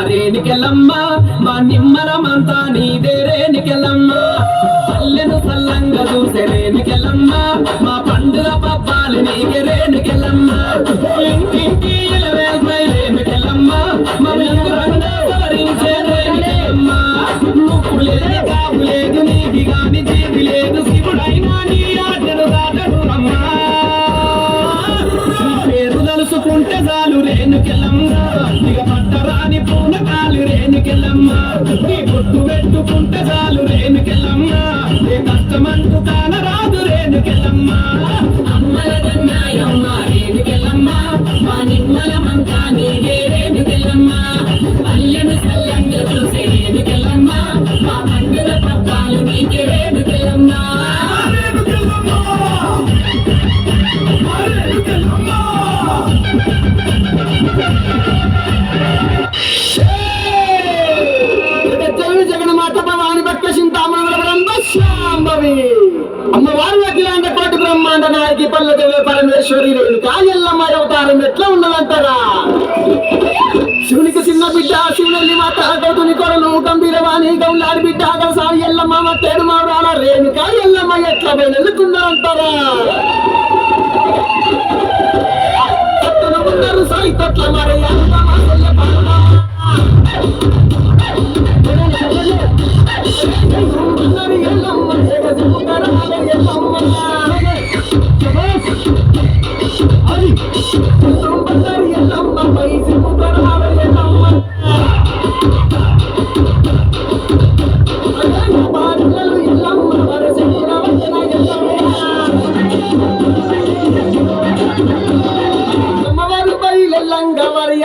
రేణుకెళ్ళమ్మ మా నిమ్మరమంతా నీదే రేణుకెళ్ళమ్మ పల్లెను సల్లంగా చూసే రేణుకెళ్ళమ్మ మా పండుగ పప్పాలు నీకే రేణుకెళ్ళమ్మ ఇంటింటి రేణుకెళ్ళమ్మ మరించే రేణుకెళ్ళమ్మ ముక్కు లేదు కాపు లేదు నీటి గాని జీవి లేదు శివుడైనా నీ ఆటను దాటను అమ్మా పేరు తలుసుకుంటే చాలు రేణుకెళ్ళమ్మ ఇక పట్టరాని పూనకాలు రేణుకెళ్ళమ్మ నీ బొట్టు పెట్టుకుంటే చాలు రేణుకెళ్ళమ్మ ఏ కష్టమంటూ కానరాదు రేణుకెళ్ళమ్మ అమ్మలదన్నాయమ్మ రేణుకెళ్ళమ్మ మా నిమ్మలమంతా నీదే రేణుకెళ్ళమ్మ పల్లెను సల్లంగా చూసే రేణుకెళ్ళమ్మ మా పండుగ పప్పాలు నీకే రేణుకెళ్ళమ్మ జగన్మాత భవాని భక్త చింతామణి అమ్మవారు అఖిలాండ కోటి బ్రహ్మాండ నాయకి పల్లె పరమేశ్వరి రేణుక ఎల్లమ్మ అవతారం ఎట్లా ఉన్నదంటారా శివునికి చిన్న బిడ్డ శివుని మాత గౌతుని కొరలు గంభీరవాణి గౌలాడి బిడ్డ గలసారి ఎల్లమ్మ తేడు మావరాల రేణుక ఎల్లమ్మ ఎట్లా వెళ్ళుకున్నారంటారా సాయి తట్ల మరి అమ్మవారు బయలంగా మరి